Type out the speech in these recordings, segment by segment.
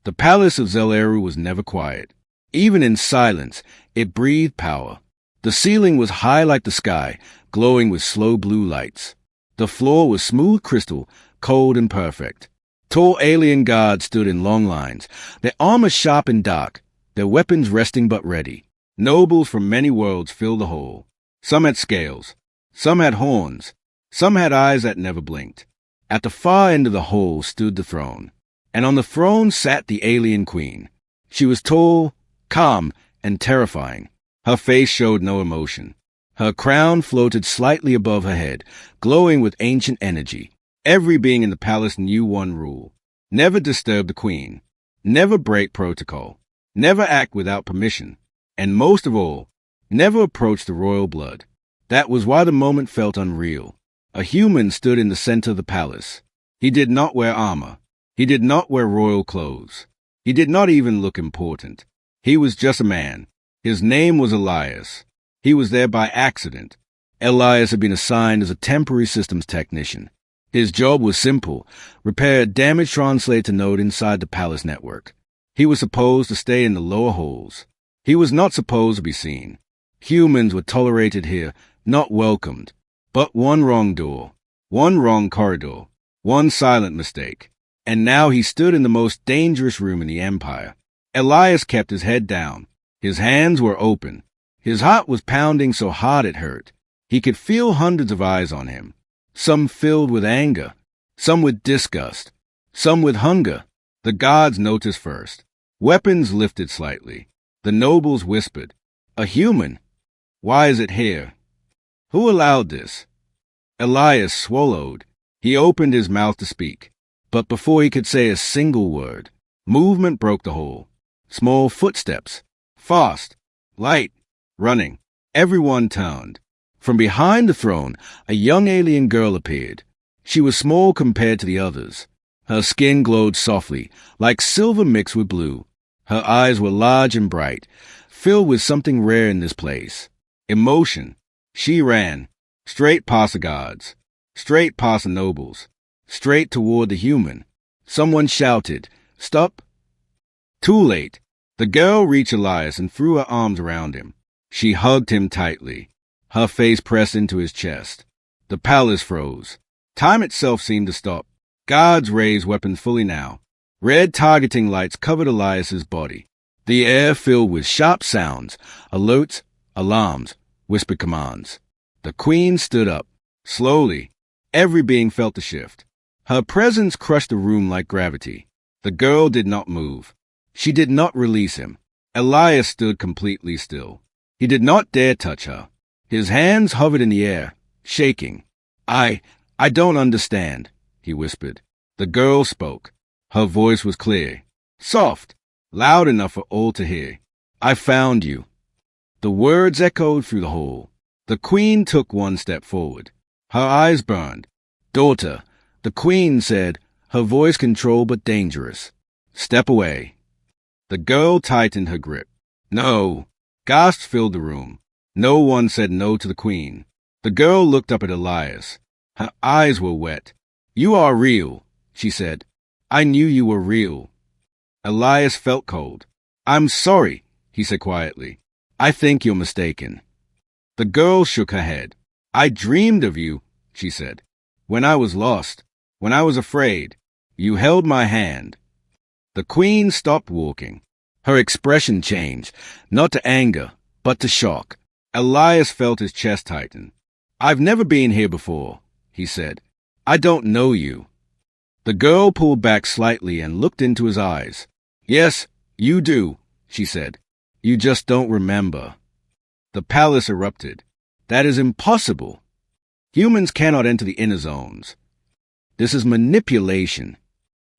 The palace of Zeleru was never quiet. Even in silence, it breathed power. The ceiling was high like the sky, glowing with slow blue lights. The floor was smooth crystal, cold and perfect. Tall alien guards stood in long lines, their armor sharp and dark, their weapons resting but ready. Nobles from many worlds filled the hall. Some had scales, some had horns, some had eyes that never blinked. At the far end of the hall stood the throne, and on the throne sat the alien queen. She was tall, calm, and terrifying. Her face showed no emotion. Her crown floated slightly above her head, glowing with ancient energy. Every being in the palace knew one rule: never disturb the queen, never break protocol, never act without permission, and most of all, never approach the royal blood. That was why the moment felt unreal. A human stood in the center of the palace. He did not wear armor. He did not wear royal clothes. He did not even look important. He was just a man. His name was Elias. He was there by accident. Elias had been assigned as a temporary systems technician. His job was simple: repair a damaged translator node inside the palace network. He was supposed to stay in the lower halls. He was not supposed to be seen. Humans were tolerated here, not welcomed. But one wrong door, one wrong corridor, one silent mistake. And now he stood in the most dangerous room in the Empire. Elias kept his head down. His hands were open. His heart was pounding so hard it hurt. He could feel hundreds of eyes on him, some filled with anger, some with disgust, some with hunger. The guards noticed first. Weapons lifted slightly. The nobles whispered, "A human? Why is it here? Who allowed this?" Elias swallowed. He opened his mouth to speak, but before he could say a single word, movement broke the hall. Small footsteps, fast, light, running. Everyone turned. From behind the throne, a young alien girl appeared. She was small compared to the others. Her skin glowed softly, like silver mixed with blue. Her eyes were large and bright, filled with something rare in this place: emotion. She ran, straight past the guards, straight past the nobles, straight toward the human. Someone shouted, "Stop!" Too late. The girl reached Elias and threw her arms around him. She hugged him tightly. Her face pressed into his chest. The palace froze. Time itself seemed to stop. Guards raised weapons fully now. Red targeting lights covered Elias's body. The air filled with sharp sounds, alerts, alarms, whispered commands. The queen stood up. Slowly, every being felt the shift. Her presence crushed the room like gravity. The girl did not move. She did not release him. Elias stood completely still. He did not dare touch her. His hands hovered in the air, shaking. I don't understand," he whispered. The girl spoke. Her voice was clear, soft, loud enough for all to hear. "I found you." The words echoed through the hall. The queen took one step forward. Her eyes burned. "Daughter," the queen said, her voice controlled but dangerous. "Step away." The girl tightened her grip. "No." Gasps filled the room. No one said no to the queen. The girl looked up at Elias. Her eyes were wet. "You are real," she said. "I knew you were real." Elias felt cold. "I'm sorry," he said quietly. "I think you're mistaken." The girl shook her head. "I dreamed of you," she said. "When I was lost, when I was afraid, you held my hand." The queen stopped walking. Her expression changed, not to anger, but to shock. Elias felt his chest tighten. "I've never been here before," he said. "I don't know you." The girl pulled back slightly and looked into his eyes. "Yes, you do," she said. "You just don't remember." The palace erupted. "That is impossible. Humans cannot enter the inner zones. This is manipulation."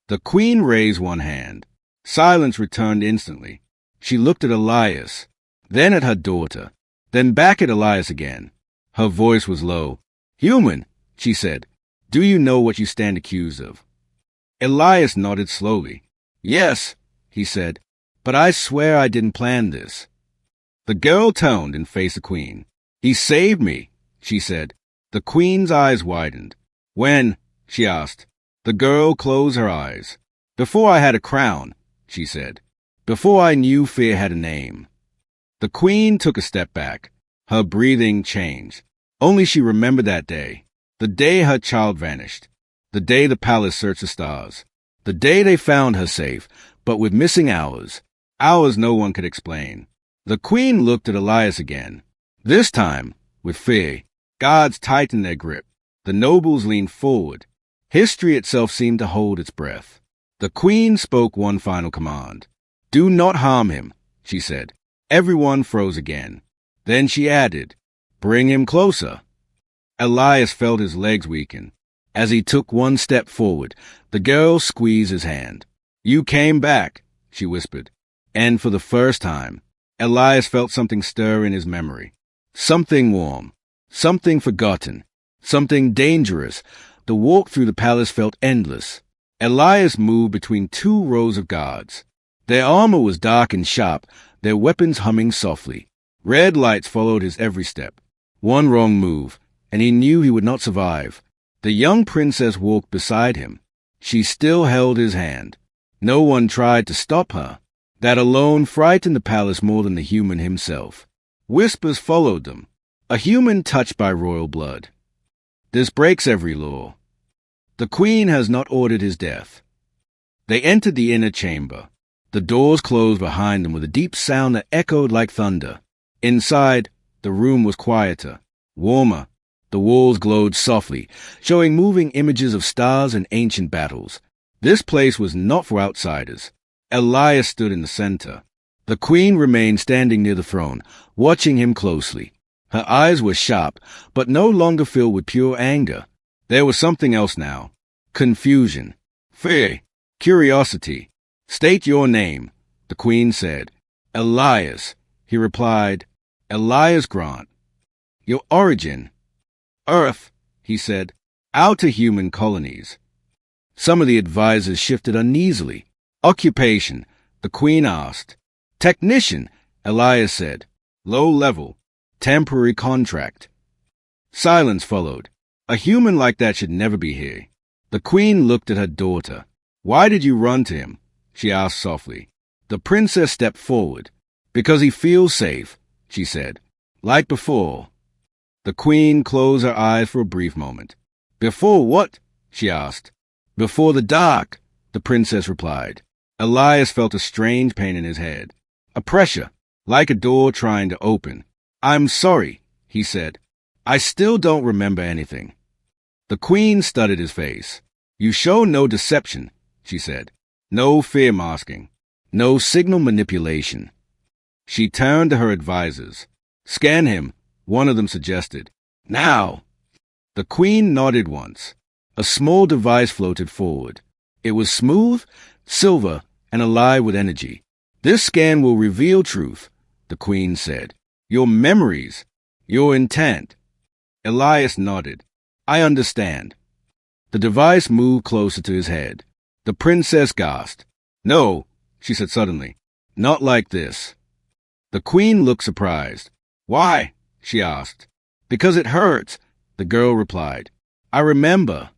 The queen raised one hand. Silence returned instantly. She looked at Elias, then at her daughter, then back at Elias again. Her voice was low. "Human," she said, "do you know what you stand accused of?" Elias nodded slowly. "Yes," he said, "but I swear I didn't plan this." The girl turned and faced the queen. "He saved me," she said. The queen's eyes widened. "When?" she asked. The girl closed her eyes. "Before I had a crown," she said. Before I knew fear had a name. The queen took a step back. Her breathing changed. Only she remembered that day. The day her child vanished. The day the palace searched the stars. The day they found her safe, but with missing hours. Hours no one could explain. The queen looked at Elias again. This time, with fear. Guards tightened their grip. The nobles leaned forward. History itself seemed to hold its breath. The queen spoke one final command. Do not harm him, she said. Everyone froze again. Then she added, bring him closer. Elias felt his legs weaken. As he took one step forward, the girl squeezed his hand. You came back, she whispered. And for the first time, Elias felt something stir in his memory. Something warm. Something forgotten. Something dangerous. The walk through the palace felt endless. Elias moved between two rows of guards. Their armor was dark and sharp, their weapons humming softly. Red lights followed his every step. One wrong move, and he knew he would not survive. The young princess walked beside him. She still held his hand. No one tried to stop her. That alone frightened the palace more than the human himself. Whispers followed them. A human touched by royal blood. This breaks every law. The queen has not ordered his death. They entered the inner chamber. The doors closed behind them with a deep sound that echoed like thunder. Inside, the room was quieter, warmer. The walls glowed softly, showing moving images of stars and ancient battles. This place was not for outsiders. Elias stood in the center. The queen remained standing near the throne, watching him closely. Her eyes were sharp, but no longer filled with pure anger. There was something else now. Confusion. Fear. Curiosity. State your name, the queen said. Elias, he replied. Elias Grant. Your origin. Earth, he said. Outer human colonies. Some of the advisors shifted uneasily. Occupation, the queen asked. Technician, Elias said. Low level. Temporary contract. Silence followed. A human like that should never be here. The queen looked at her daughter. Why did you run to him? She asked softly. The princess stepped forward. Because he feels safe, she said. Like before. The queen closed her eyes for a brief moment. Before what? She asked. Before the dark, the princess replied. Elias felt a strange pain in his head. A pressure, like a door trying to open. I'm sorry, he said. I still don't remember anything. The queen studied his face. You show no deception, she said. No fear masking. No signal manipulation. She turned to her advisors. Scan him, one of them suggested. Now! The queen nodded once. A small device floated forward. It was smooth, silver, and alive with energy. This scan will reveal truth, the queen said. Your memories, your intent. Elias nodded. I understand. The device moved closer to his head. The princess gasped. No, she said suddenly. Not like this. The queen looked surprised. Why? She asked. Because it hurts, the girl replied. I remember.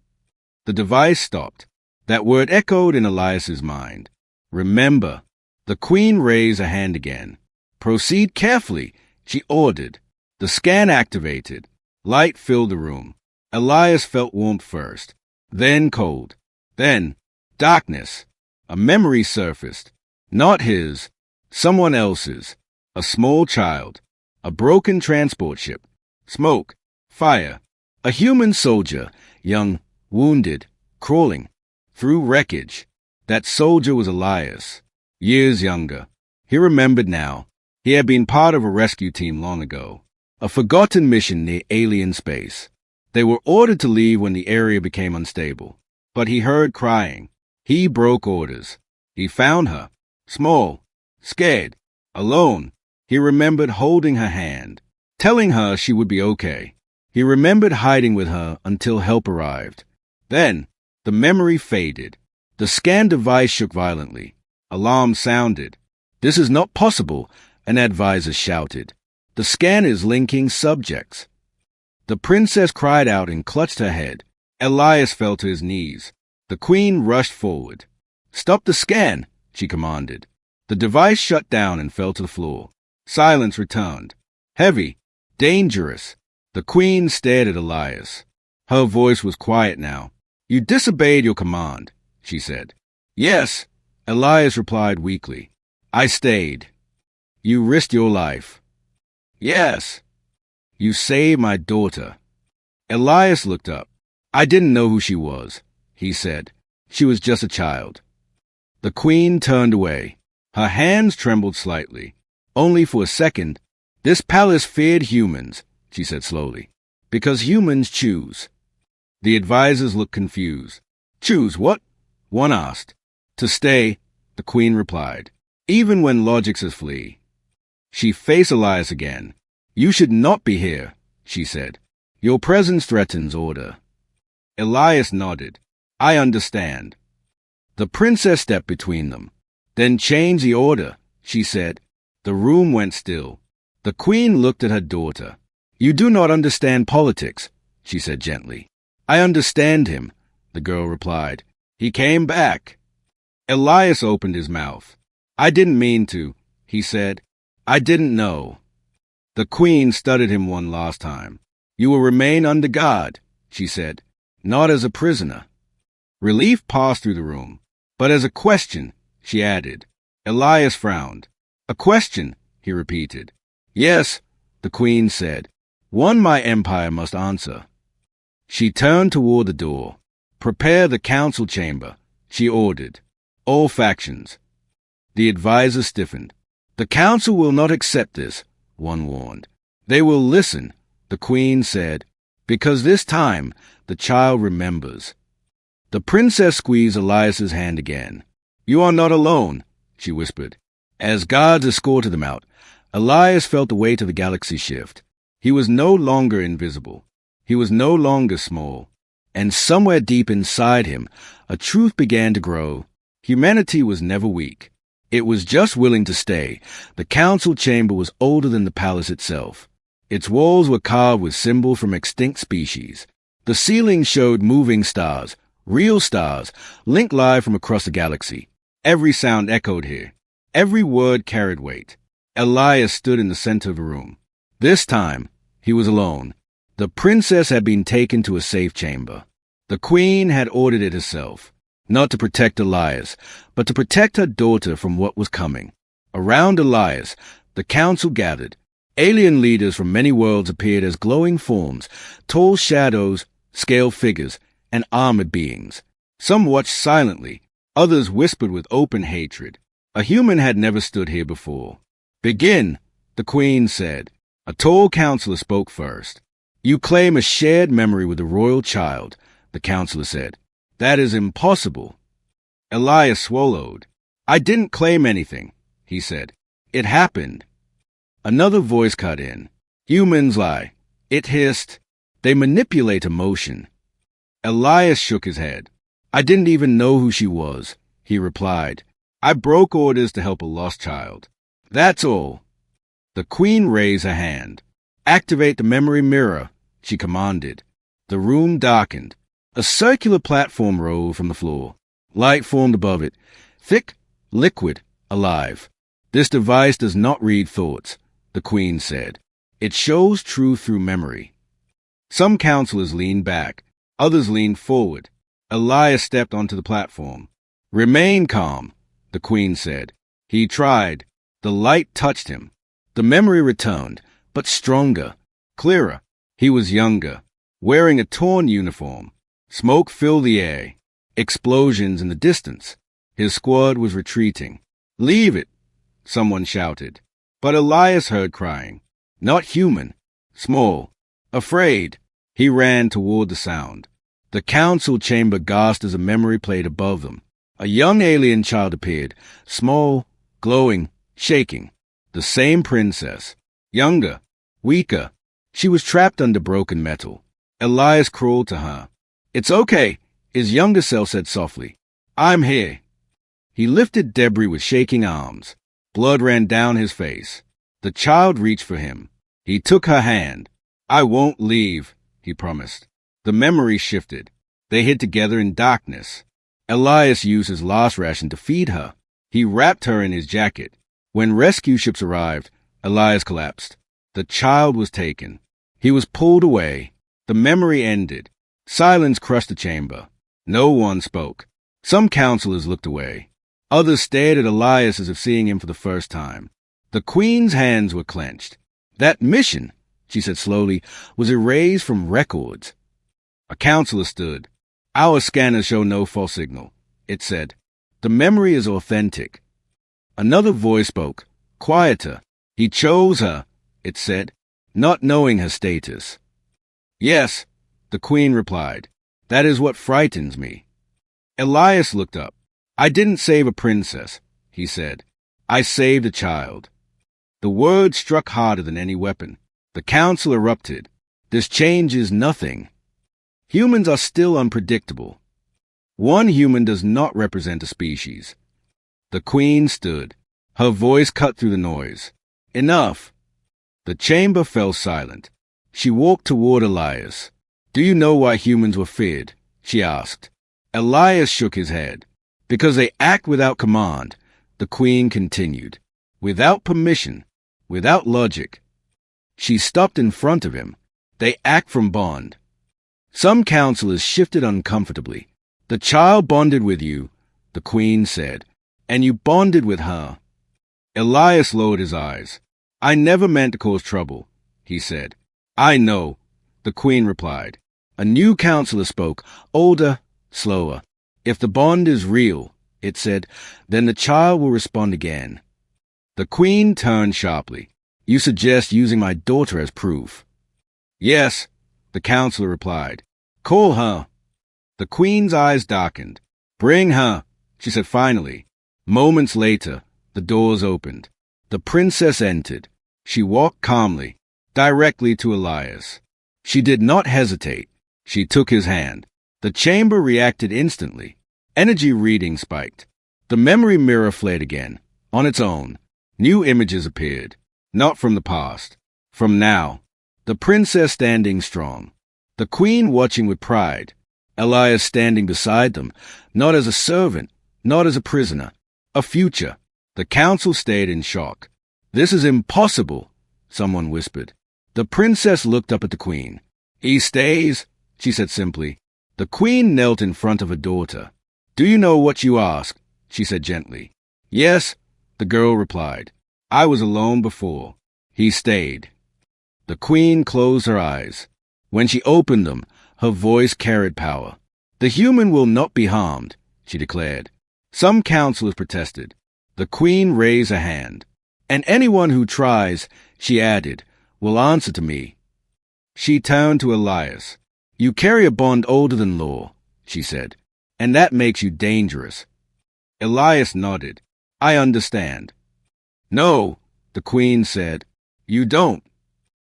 The device stopped. That word echoed in Elias's mind. Remember. The queen raised a hand again. Proceed carefully, she ordered. The scan activated. Light filled the room. Elias felt warmth first, then cold, then darkness. A memory surfaced. Not his, someone else's. A small child. A broken transport ship. Smoke. Fire. A human soldier, young, wounded, crawling through wreckage. That soldier was Elias, years younger. He remembered now. He had been part of a rescue team long ago. A forgotten mission near alien space. They were ordered to leave when the area became unstable. But he heard crying. He broke orders. He found her. Small. Scared. Alone. He remembered holding her hand. Telling her she would be okay. He remembered hiding with her until help arrived. Then, the memory faded. The scan device shook violently. Alarm sounded. This is not possible, an advisor shouted. The scan is linking subjects. The princess cried out and clutched her head. Elias fell to his knees. The queen rushed forward. Stop the scan, she commanded. The device shut down and fell to the floor. Silence returned. Heavy, dangerous. The queen stared at Elias. Her voice was quiet now. You disobeyed your command, she said. Yes, Elias replied weakly. I stayed. You risked your life. Yes. You saved my daughter. Elias looked up. I didn't know who she was, he said. She was just a child. The queen turned away. Her hands trembled slightly. Only for a second. This palace feared humans, she said slowly, because humans choose. The advisors looked confused. Choose what? One asked. To stay, the queen replied, even when logic says flee. She faced Elias again. You should not be here, she said. Your presence threatens order. Elias nodded. I understand. The princess stepped between them. Then change the order, she said. The room went still. The queen looked at her daughter. You do not understand politics, she said gently. I understand him, the girl replied. He came back. Elias opened his mouth. I didn't mean to, he said. I didn't know. The queen studied him one last time. You will remain under guard, she said, not as a prisoner. Relief passed through the room. But as a question, she added. Elias frowned. A question, he repeated. Yes, the queen said. One my empire must answer. She turned toward the door. Prepare the council chamber, she ordered. All factions. The advisor stiffened. The council will not accept this, one warned. They will listen, the queen said, because this time the child remembers. The princess squeezed Elias's hand again. You are not alone, she whispered. As guards escorted them out, Elias felt the weight of the galaxy shift. He was no longer invisible. He was no longer small. And somewhere deep inside him, a truth began to grow. Humanity was never weak. It was just willing to stay. The council chamber was older than the palace itself. Its walls were carved with symbols from extinct species. The ceiling showed moving stars, real stars, linked live from across the galaxy. Every sound echoed here. Every word carried weight. Elias stood in the center of the room. This time, he was alone. The princess had been taken to a safe chamber. The queen had ordered it herself, not to protect Elias, but to protect her daughter from what was coming. Around Elias, the council gathered. Alien leaders from many worlds appeared as glowing forms, tall shadows, scale figures, and armored beings. Some watched silently, others whispered with open hatred. A human had never stood here before. Begin, the queen said. A tall counselor spoke first. You claim a shared memory with the royal child, the counselor said. That is impossible. Elias swallowed. I didn't claim anything, he said. It happened. Another voice cut in. Humans lie. It hissed. They manipulate emotion. Elias shook his head. I didn't even know who she was, he replied. I broke orders to help a lost child. That's all. The queen raised her hand. Activate the memory mirror, she commanded. The room darkened. A circular platform rose from the floor. Light formed above it. Thick, liquid, alive. This device does not read thoughts, the queen said. It shows truth through memory. Some counselors leaned back. Others leaned forward. Elias stepped onto the platform. Remain calm, the queen said. He tried. The light touched him. The memory returned, but stronger, clearer. He was younger, wearing a torn uniform. Smoke filled the air. Explosions in the distance. His squad was retreating. Leave it, someone shouted. But Elias heard crying. Not human. Small. Afraid. He ran toward the sound. The council chamber gasped as a memory played above them. A young alien child appeared, small, glowing, shaking. The same princess. Younger, weaker. She was trapped under broken metal. Elias crawled to her. It's okay, his younger self said softly. I'm here. He lifted debris with shaking arms. Blood ran down his face. The child reached for him. He took her hand. I won't leave, he promised. The memory shifted. They hid together in darkness. Elias used his last ration to feed her. He wrapped her in his jacket. When rescue ships arrived, Elias collapsed. The child was taken. He was pulled away. The memory ended. Silence crushed the chamber. No one spoke. Some counselors looked away. Others stared at Elias as if seeing him for the first time. The Queen's hands were clenched. That mission, she said slowly, was erased from records. A counselor stood. Our scanners show no false signal, it said. The memory is authentic. Another voice spoke. Quieter. He chose her, it said, not knowing her status. Yes, the Queen replied. That is what frightens me. Elias looked up. I didn't save a princess, he said. I saved a child. The words struck harder than any weapon. The council erupted. This changes nothing. Humans are still unpredictable. One human does not represent a species. The Queen stood. Her voice cut through the noise. Enough. The chamber fell silent. She walked toward Elias. Do you know why humans were feared? She asked. Elias shook his head. Because they act without command, the Queen continued. Without permission, without logic. She stopped in front of him. They act from bond. Some counselors shifted uncomfortably. The child bonded with you, the Queen said, and you bonded with her. Elias lowered his eyes. I never meant to cause trouble, he said. I know, the Queen replied. A new counselor spoke, older, slower. If the bond is real, it said, then the child will respond again. The Queen turned sharply. You suggest using my daughter as proof? Yes, the counselor replied. Call her. The Queen's eyes darkened. Bring her, she said finally. Moments later, the doors opened. The princess entered. She walked calmly, directly to Elias. She did not hesitate. She took his hand. The chamber reacted instantly. Energy reading spiked. The memory mirror flared again. On its own, new images appeared. Not from the past. From now. The princess standing strong. The Queen watching with pride. Elias standing beside them, not as a servant, not as a prisoner. A future. The council stayed in shock. This is impossible, someone whispered. The princess looked up at the Queen. He stays, she said simply. The Queen knelt in front of her daughter. Do you know what you ask? She said gently. Yes, the girl replied. I was alone before. He stayed. The Queen closed her eyes. When she opened them, her voice carried power. The human will not be harmed, she declared. Some counselors protested. The Queen raised a hand. And anyone who tries, she added, will answer to me. She turned to Elias. You carry a bond older than law, she said, and that makes you dangerous. Elias nodded. I understand. No, the Queen said. You don't.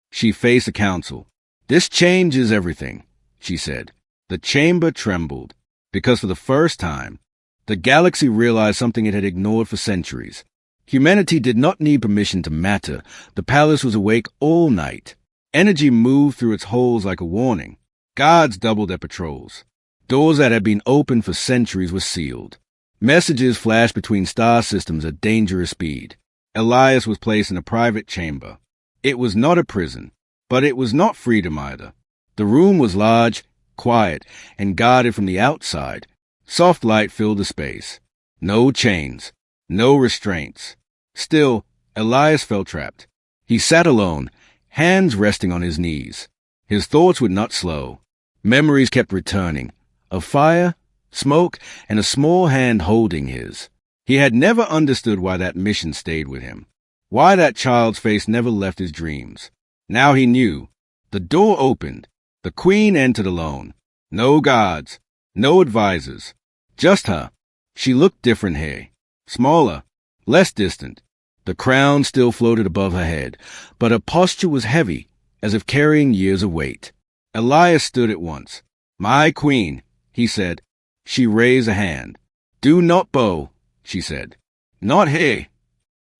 She faced the council. This changes everything, she said. The chamber trembled, because for the first time, the galaxy realized something it had ignored for centuries. Humanity did not need permission to matter. The palace was awake all night. Energy moved through its holes like a warning. Guards doubled their patrols. Doors that had been open for centuries were sealed. Messages flashed between star systems at dangerous speed. Elias was placed in a private chamber. It was not a prison, but it was not freedom either. The room was large, quiet, and guarded from the outside. Soft light filled the space. No chains, no restraints. Still, Elias felt trapped. He sat alone, hands resting on his knees. His thoughts would not slow. Memories kept returning. Of fire, smoke, and a small hand holding his. He had never understood why that mission stayed with him. Why that child's face never left his dreams. Now he knew. The door opened. The Queen entered alone. No guards. No advisors. Just her. She looked different here. Smaller. Less distant. The crown still floated above her head, but her posture was heavy, as if carrying years of weight. Elias stood at once. My Queen, he said. She raised a hand. Do not bow, she said. Not here.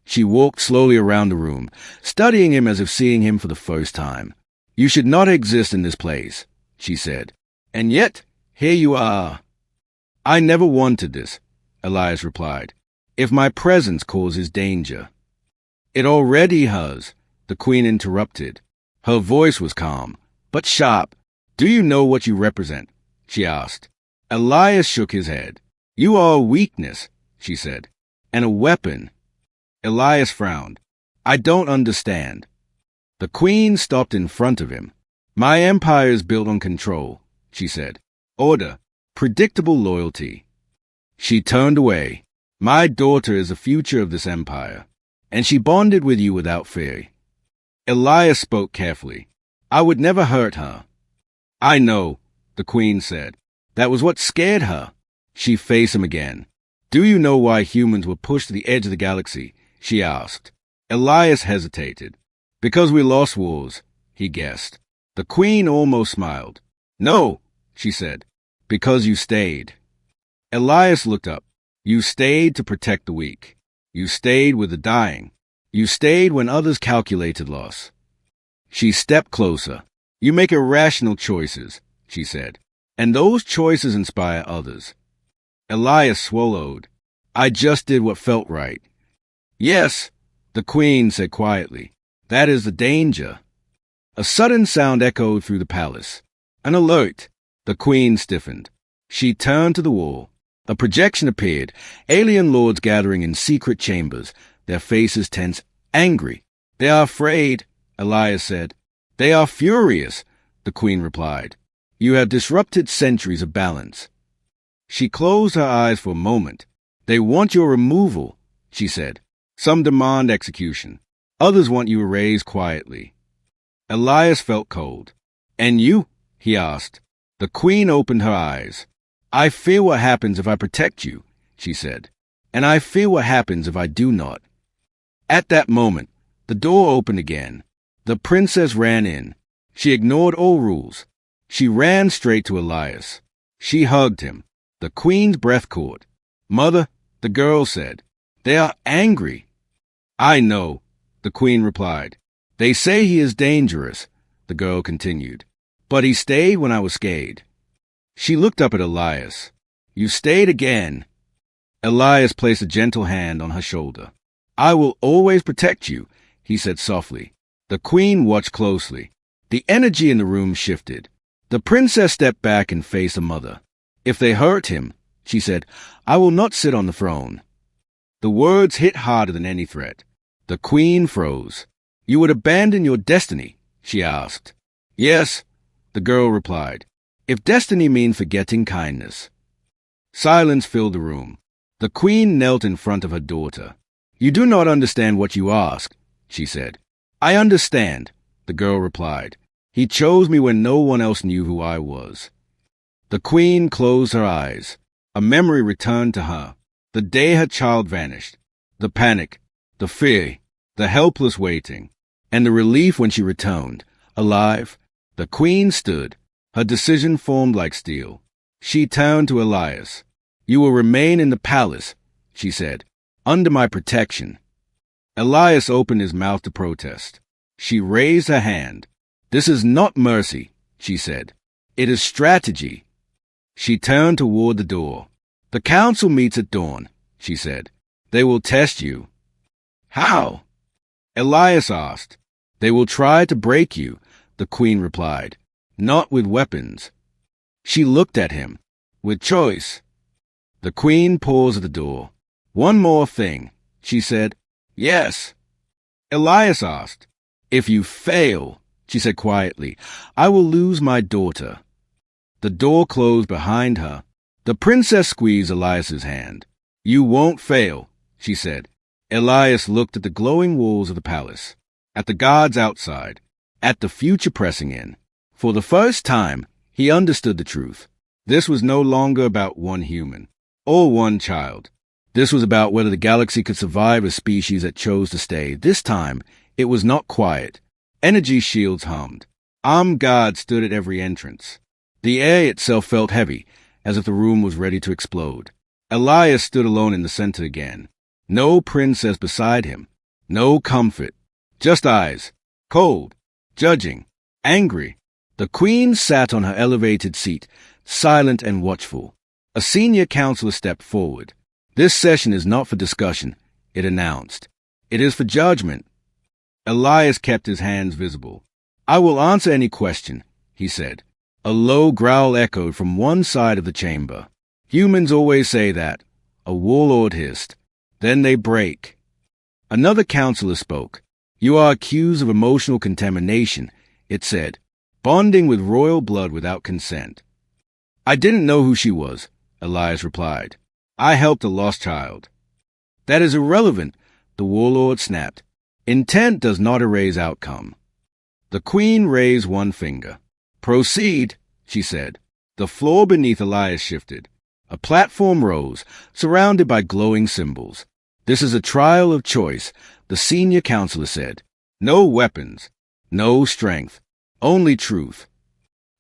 She walked slowly around the room, studying him as if seeing him for the first time. You should not exist in this place, she said. And yet, here you are. I never wanted this, Elias replied. if my presence causes danger. It already has, the queen interrupted. Her voice was calm, but sharp. Do you know what you represent? She asked. Elias shook his head. You are a weakness, she said, and a weapon. Elias frowned. I don't understand. The queen stopped in front of him. My empire is built on control, she said. Order, predictable loyalty. She turned away. My daughter is the future of this empire, and she bonded with you without fear. Elias spoke carefully. I would never hurt her. I know, the queen said. That was what scared her. She faced him again. Do you know why humans were pushed to the edge of the galaxy? She asked. Elias hesitated. Because we lost wars, he guessed. The queen almost smiled. No, she said. Because you stayed. Elias looked up. You stayed to protect the weak. You stayed with the dying. You stayed when others calculated loss. She stepped closer. You make irrational choices, she said, and those choices inspire others. Elias swallowed. I just did what felt right. Yes, the queen said quietly. That is the danger. A sudden sound echoed through the palace. An alert. The queen stiffened. She turned to the wall. A projection appeared, alien lords gathering in secret chambers, their faces tense, angry. They are afraid, Elias said. They are furious, the queen replied. You have disrupted centuries of balance. She closed her eyes for a moment. They want your removal, she said. Some demand execution. Others want you erased quietly. Elias felt cold. And you? He asked. The queen opened her eyes. I fear what happens if I protect you, she said. And I fear what happens if I do not. At that moment, the door opened again. The princess ran in. She ignored all rules. She ran straight to Elias. She hugged him. The queen's breath caught. Mother, the girl said, they are angry. I know, the queen replied. They say he is dangerous, the girl continued. But he stayed when I was scared. She looked up at Elias. You stayed again. Elias placed a gentle hand on her shoulder. I will always protect you, he said softly. The queen watched closely. The energy in the room shifted. The princess stepped back and faced her mother. If they hurt him, she said, I will not sit on the throne. The words hit harder than any threat. The queen froze. You would abandon your destiny, she asked. Yes, the girl replied. If destiny means forgetting kindness. Silence filled the room. The queen knelt in front of her daughter. You do not understand what you ask, she said. I understand, the girl replied. He chose me when no one else knew who I was. The queen closed her eyes. A memory returned to her. The day her child vanished. The panic, the fear, the helpless waiting, and the relief when she returned, alive. The queen stood. Her decision formed like steel. She turned to Elias. You will remain in the palace, she said, under my protection. Elias opened his mouth to protest. She raised her hand. This is not mercy, she said. It is strategy. She turned toward the door. The council meets at dawn, she said. They will test you. How? Elias asked. They will try to break you, the queen replied. Not with weapons. She looked at him. With choice. The queen paused at the door. One more thing, she said. Yes. Elias asked. If you fail, she said quietly, I will lose my daughter. The door closed behind her. The princess squeezed Elias's hand. You won't fail, she said. Elias looked at the glowing walls of the palace, at the guards outside, at the future pressing in. For the first time, he understood the truth. This was no longer about one human, or one child. This was about whether the galaxy could survive a species that chose to stay. This time, it was not quiet. Energy shields hummed. Armed guards stood at every entrance. The air itself felt heavy, as if the room was ready to explode. Elias stood alone in the center again. No princess beside him. No comfort. Just eyes. Cold. Judging. Angry. The queen sat on her elevated seat, silent and watchful. A senior counselor stepped forward. This session is not for discussion, it announced. It is for judgment. Elias kept his hands visible. I will answer any question, he said. A low growl echoed from one side of the chamber. Humans always say that, a warlord hissed. Then they break. Another counselor spoke. You are accused of emotional contamination, it said, bonding with royal blood without consent. I didn't know who she was, Elias replied. I helped a lost child. That is irrelevant, the warlord snapped. Intent does not erase outcome. The queen raised one finger. Proceed, she said. The floor beneath Elias shifted. A platform rose, surrounded by glowing symbols. This is a trial of choice, the senior counselor said. No weapons, no strength, only truth.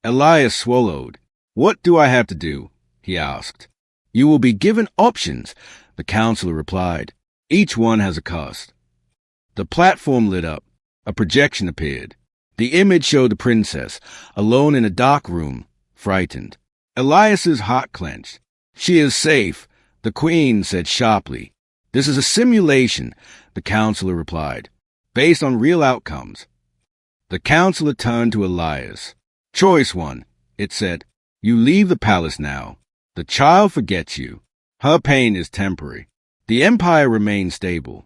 Elias swallowed. What do I have to do? He asked. You will be given options, the counselor replied. Each one has a cost. The platform lit up. A projection appeared. The image showed the princess, alone in a dark room, frightened. Elias's heart clenched. She is safe, the queen said sharply. This is a simulation, the counselor replied, based on real outcomes. The counselor turned to Elias. Choice one, it said. You leave the palace now. The child forgets you. Her pain is temporary. The empire remains stable.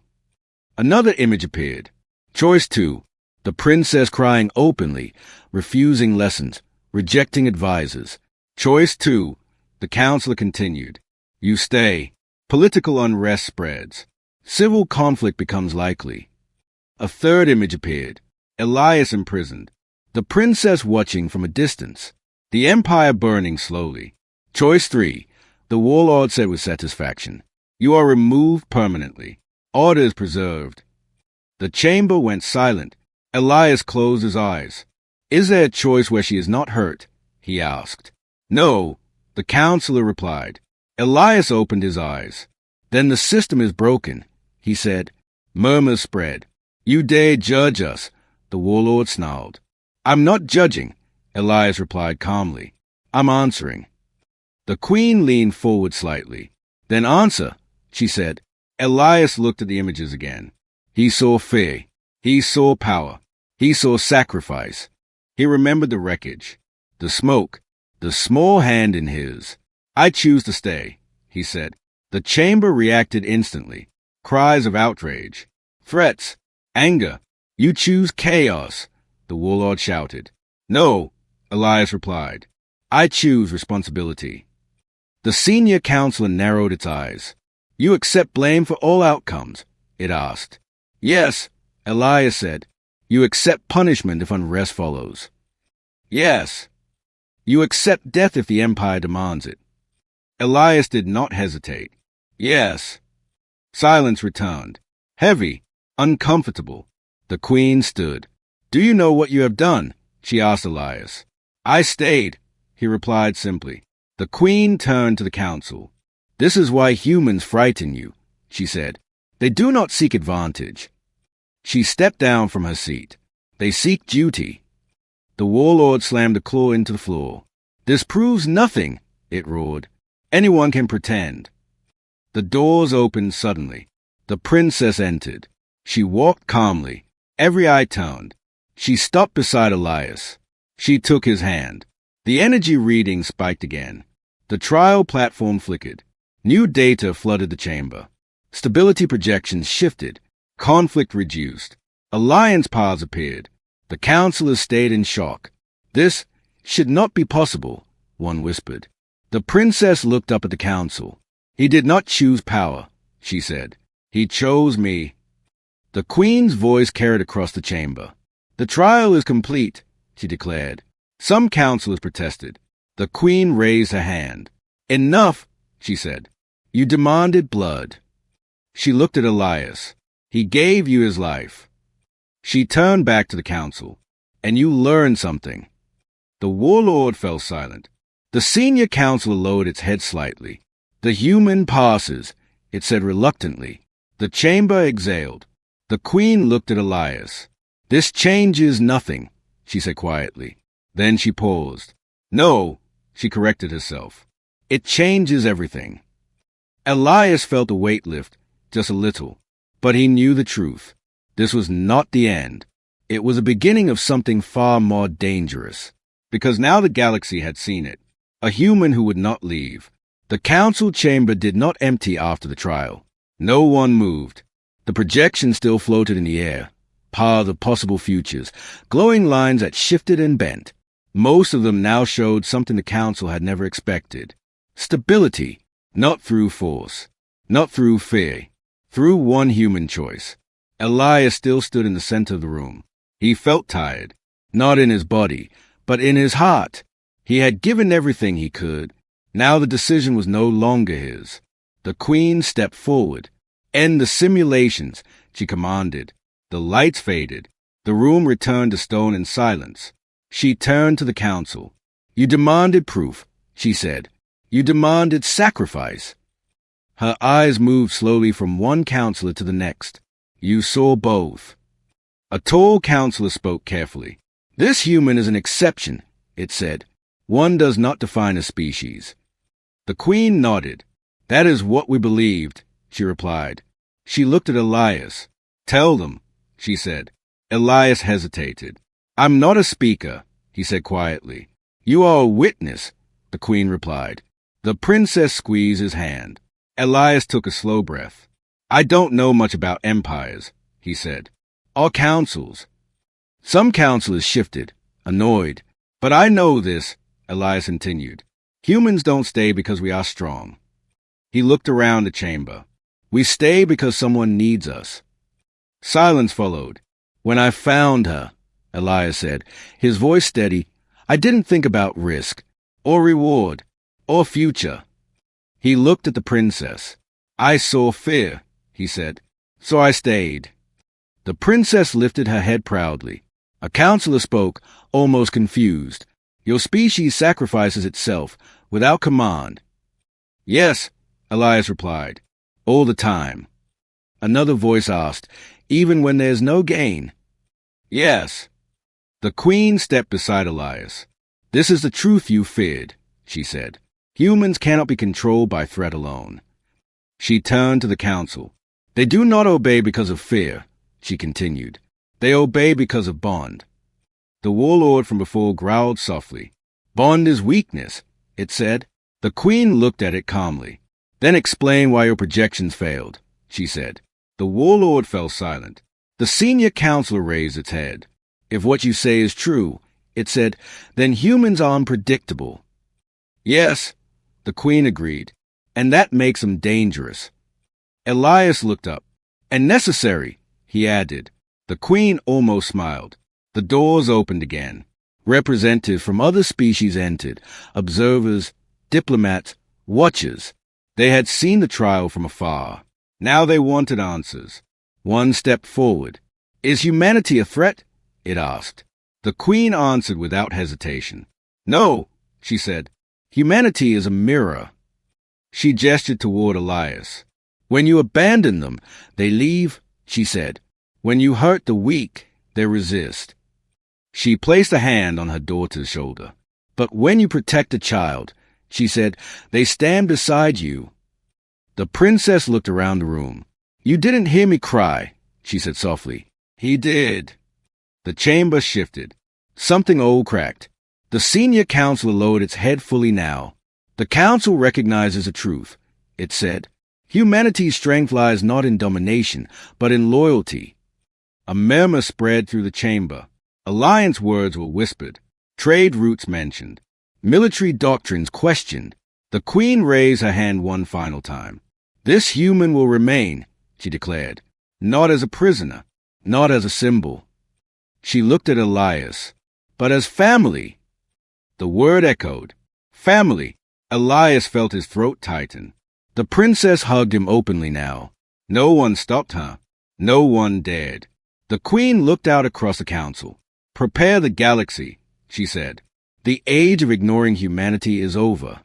Another image appeared. Choice two, the princess crying openly, refusing lessons, rejecting advisors. Choice two, the counselor continued. You stay. Political unrest spreads. Civil conflict becomes likely. A third image appeared. Elias imprisoned. The princess watching from a distance. The empire burning slowly. Choice three, the warlord said with satisfaction. You are removed permanently. Order is preserved. The chamber went silent. Elias closed his eyes. Is there a choice where she is not hurt? He asked. No, the counselor replied. Elias opened his eyes. Then the system is broken, he said. Murmurs spread. You dare judge us, the warlord snarled. I'm not judging, Elias replied calmly. I'm answering. The queen leaned forward slightly. Then answer, she said. Elias looked at the images again. He saw fear. He saw power. He saw sacrifice. He remembered the wreckage, the smoke, the small hand in his. I choose to stay, he said. The chamber reacted instantly. Cries of outrage, threats, anger. You choose chaos, the warlord shouted. No, Elias replied. I choose responsibility. The senior counselor narrowed its eyes. You accept blame for all outcomes, it asked. Yes, Elias said. You accept punishment if unrest follows. Yes. You accept death if the empire demands it. Elias did not hesitate. Yes. Silence returned. Heavy, uncomfortable. The queen stood. Do you know what you have done? She asked Elias. I stayed, he replied simply. The queen turned to the council. This is why humans frighten you, she said. They do not seek advantage. She stepped down from her seat. They seek duty. The warlord slammed a claw into the floor. This proves nothing, it roared. Anyone can pretend. The doors opened suddenly. The princess entered. She walked calmly. Every eye turned. She stopped beside Elias. She took his hand. The energy reading spiked again. The trial platform flickered. New data flooded the chamber. Stability projections shifted. Conflict reduced. Alliance paths appeared. The counselors stayed in shock. This should not be possible, one whispered. The princess looked up at the council. He did not choose power, she said. He chose me. The queen's voice carried across the chamber. The trial is complete, she declared. Some counselors protested. The queen raised her hand. Enough, she said. You demanded blood. She looked at Elias. He gave you his life. She turned back to the council. And you learned something. The warlord fell silent. The senior counselor lowered its head slightly. The human passes, it said reluctantly. The chamber exhaled. The queen looked at Elias. This changes nothing, she said quietly. Then she paused. No, she corrected herself. It changes everything. Elias felt the weight lift, just a little, but he knew the truth. This was not the end. It was a beginning of something far more dangerous, because now the galaxy had seen it. A human who would not leave. The council chamber did not empty after the trial. No one moved. The projection still floated in the air, paths of possible futures, glowing lines that shifted and bent. Most of them now showed something the council had never expected. Stability, not through force, not through fear, through one human choice. Elias still stood in the center of the room. He felt tired, not in his body, but in his heart. He had given everything he could. Now the decision was no longer his. The Queen stepped forward. End the simulations, she commanded. The lights faded. The room returned to stone and silence. She turned to the council. You demanded proof, she said. You demanded sacrifice. Her eyes moved slowly from one counselor to the next. You saw both. A tall counselor spoke carefully. This human is an exception, it said. One does not define a species. The Queen nodded. That is what we believed, she replied. She looked at Elias. Tell them, she said. Elias hesitated. I'm not a speaker, he said quietly. You are a witness, the Queen replied. The princess squeezed his hand. Elias took a slow breath. I don't know much about empires, he said. Or councils. Some counselors shifted, annoyed. But I know this, Elias continued. Humans don't stay because we are strong. He looked around the chamber. We stay because someone needs us. Silence followed. When I found her, Elias said, his voice steady, I didn't think about risk, or reward, or future. He looked at the princess. I saw fear, he said, so I stayed. The princess lifted her head proudly. A counselor spoke, almost confused. Your species sacrifices itself, without command. Yes, Elias replied. All the time. Another voice asked, even when there's no gain. Yes. The Queen stepped beside Elias. This is the truth you feared, she said. Humans cannot be controlled by threat alone. She turned to the council. They do not obey because of fear, she continued. They obey because of bond. The warlord from before growled softly. Bond is weakness, it said. The Queen looked at it calmly. Then explain why your projections failed, she said. The warlord fell silent. The senior counselor raised its head. If what you say is true, it said, then humans are unpredictable. Yes, the Queen agreed, and that makes them dangerous. Elias looked up. And necessary, he added. The Queen almost smiled. The doors opened again. Representatives from other species entered, observers, diplomats, watchers. They had seen the trial from afar. Now they wanted answers. One stepped forward. Is humanity a threat? It asked. The Queen answered without hesitation. No, she said. Humanity is a mirror. She gestured toward Elias. When you abandon them, they leave, she said. When you hurt the weak, they resist. She placed a hand on her daughter's shoulder. But when you protect a child, she said, they stand beside you. The princess looked around the room. You didn't hear me cry, she said softly. He did. The chamber shifted. Something old cracked. The senior counselor lowered its head fully now. The council recognizes the truth, it said. Humanity's strength lies not in domination, but in loyalty. A murmur spread through the chamber. Alliance words were whispered. Trade routes mentioned. Military doctrines questioned. The Queen raised her hand one final time. This human will remain, she declared. Not as a prisoner, not as a symbol. She looked at Elias. But as family. The word echoed. Family. Elias felt his throat tighten. The princess hugged him openly now. No one stopped her. No one dared. The Queen looked out across the council. Prepare the galaxy, she said. The age of ignoring humanity is over.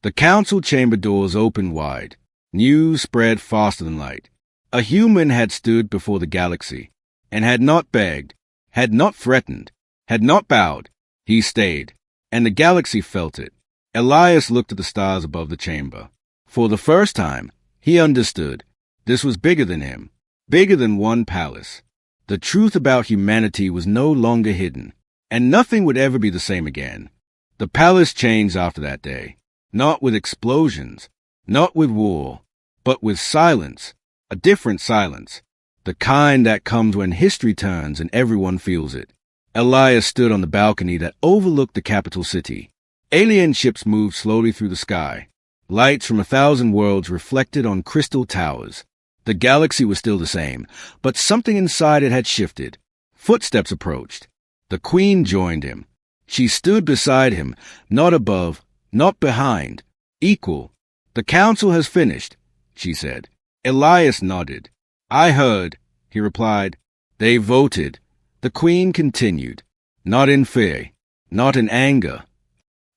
The council chamber doors opened wide. News spread faster than light. A human had stood before the galaxy, and had not begged, had not threatened, had not bowed. He stayed, and the galaxy felt it. Elias looked at the stars above the chamber. For the first time, he understood. This was bigger than him, bigger than one palace. The truth about humanity was no longer hidden, and nothing would ever be the same again. The palace changed after that day, not with explosions, not with war, but with silence, a different silence, the kind that comes when history turns and everyone feels it. Elias stood on the balcony that overlooked the capital city. Alien ships moved slowly through the sky. Lights from 1,000 worlds reflected on crystal towers. The galaxy was still the same, but something inside it had shifted. Footsteps approached. The Queen joined him. She stood beside him, not above, not behind, equal. "The council has finished," she said. Elias nodded. "I heard," he replied. "They voted." The Queen continued, not in fear, not in anger.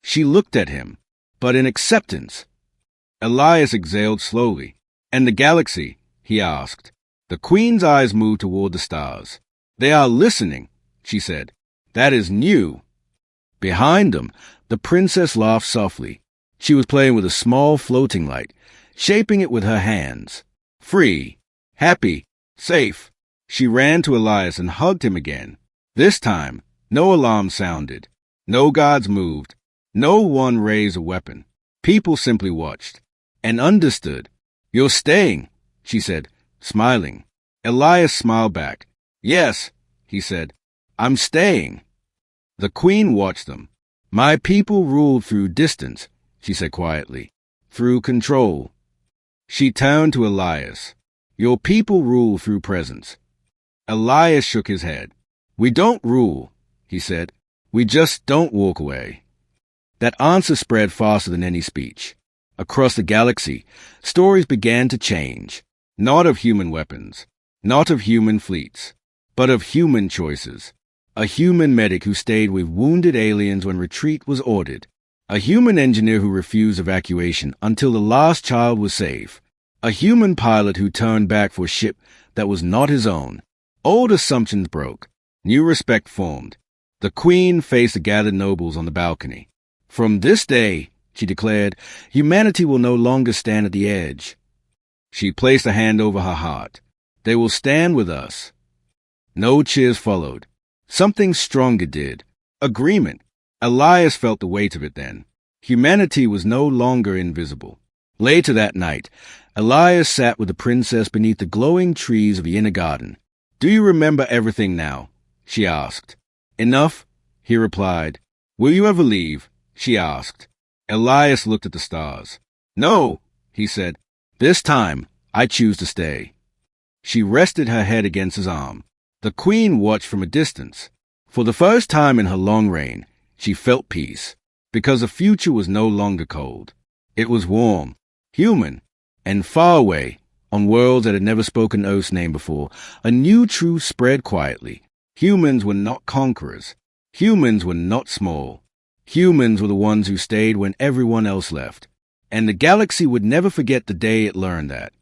She looked at him, but in acceptance. Elias exhaled slowly. "And the galaxy?" he asked. The Queen's eyes moved toward the stars. "They are listening," she said. "That is new." Behind them, the princess laughed softly. She was playing with a small floating light, shaping it with her hands. Free, happy, safe. She ran to Elias and hugged him again. This time, no alarm sounded. No guards moved. No one raised a weapon. People simply watched and understood. "You're staying," she said, smiling. Elias smiled back. "Yes," he said, "I'm staying." The Queen watched them. "My people ruled through distance," she said quietly, "through control." She turned to Elias. "Your people rule through presence." Elias shook his head. "We don't rule," he said. "We just don't walk away." That answer spread faster than any speech. Across the galaxy, stories began to change. Not of human weapons, not of human fleets, but of human choices. A human medic who stayed with wounded aliens when retreat was ordered. A human engineer who refused evacuation until the last child was safe. A human pilot who turned back for a ship that was not his own. Old assumptions broke. New respect formed. The Queen faced the gathered nobles on the balcony. "From this day," she declared, "humanity will no longer stand at the edge." She placed a hand over her heart. "They will stand with us." No cheers followed. Something stronger did. Agreement. Elias felt the weight of it then. Humanity was no longer invisible. Later that night, Elias sat with the princess beneath the glowing trees of the inner garden. "Do you remember everything now?" she asked. "Enough," he replied. "Will you ever leave?" she asked. Elias looked at the stars. "No," he said. "This time, I choose to stay." She rested her head against his arm. The Queen watched from a distance. For the first time in her long reign, she felt peace, because the future was no longer cold. It was warm, human, and far away, on worlds that had never spoken Earth's name before. A new truth spread quietly. Humans were not conquerors. Humans were not small. Humans were the ones who stayed when everyone else left. And the galaxy would never forget the day it learned that.